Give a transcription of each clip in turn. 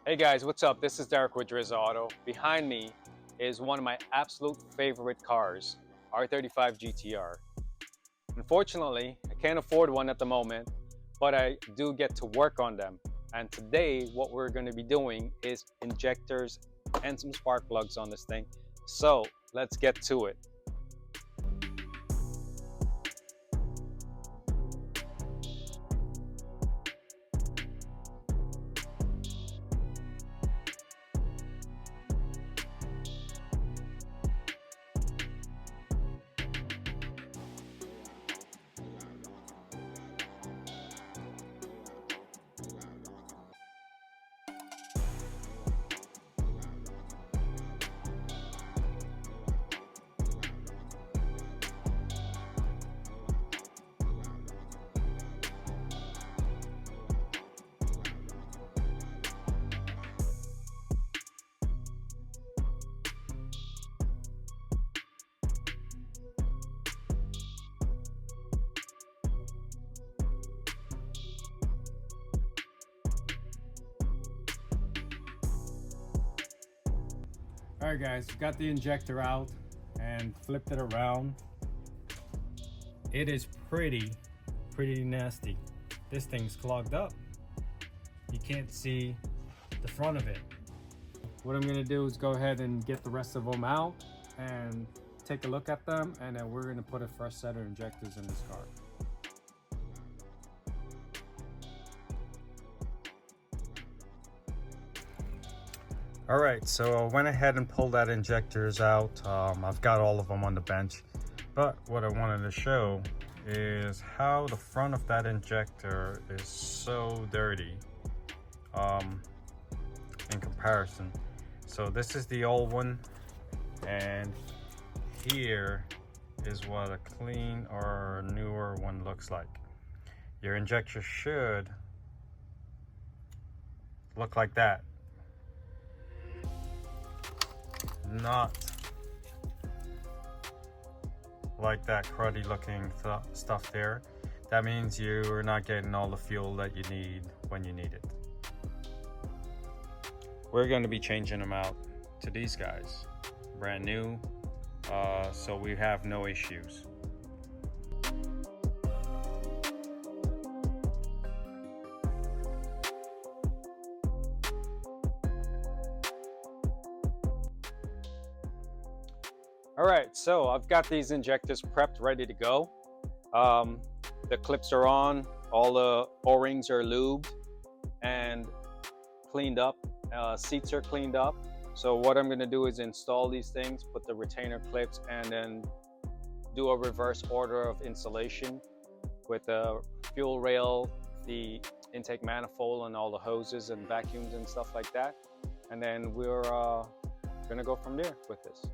Hey guys, what's up? This is Derek with Drizz Auto. Behind me is one of my absolute favorite cars, R35 GTR. Unfortunately, I can't afford one at the moment, but I do get to work on them. And today, what we're going to be doing is injectors and some spark plugs on this thing. So let's get to it. Alright guys, got the injector out and flipped it around. It is pretty nasty. This thing's clogged up. You can't see the front of it. What I'm gonna do is go ahead and get the rest of them out and take a look at them, and then we're gonna put a fresh set of injectors in this car. All right, so I went ahead and pulled that injectors out. I've got all of them on the bench, but what I wanted to show is how the front of that injector is so dirty in comparison. So this is the old one, and here is what a clean or newer one looks like. Your injector should look like that. Not like that cruddy looking stuff there. That means you're not getting all the fuel that you need when you need it. We're going to be changing them out to these guys, brand new, so we have no issues. All right, so I've got these injectors prepped, ready to go. The clips are on, all the O-rings are lubed and cleaned up. Seats are cleaned up. So what I'm gonna do is install these things, put the retainer clips, and then do a reverse order of installation with the fuel rail, the intake manifold, and all the hoses and vacuums and stuff like that. And then we're gonna go from there with this.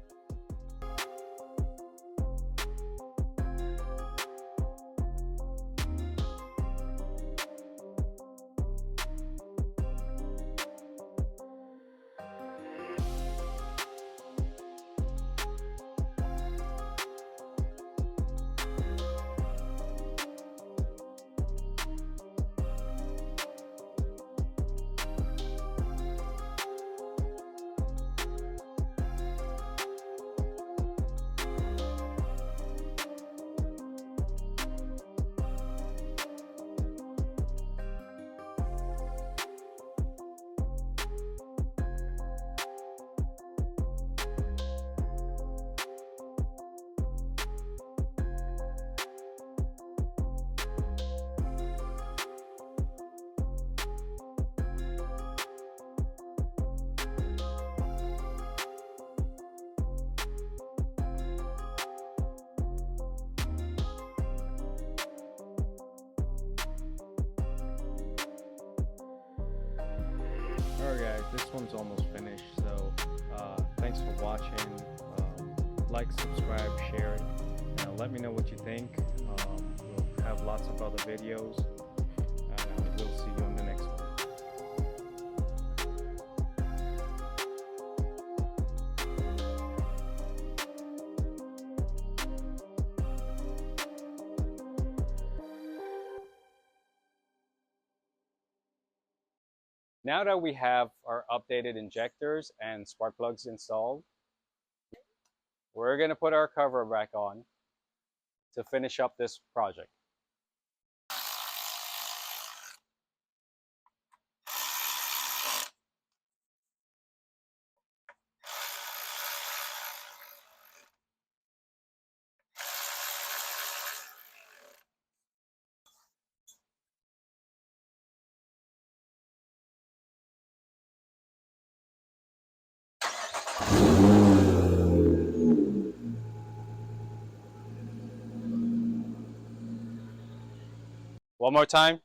Alright guys, this one's almost finished, so thanks for watching. Like, subscribe, share it, and let me know what you think. We'll have lots of other videos, and we'll see you in the next one. Now that we have our updated injectors and spark plugs installed, we're going to put our cover back on to finish up this project. One more time.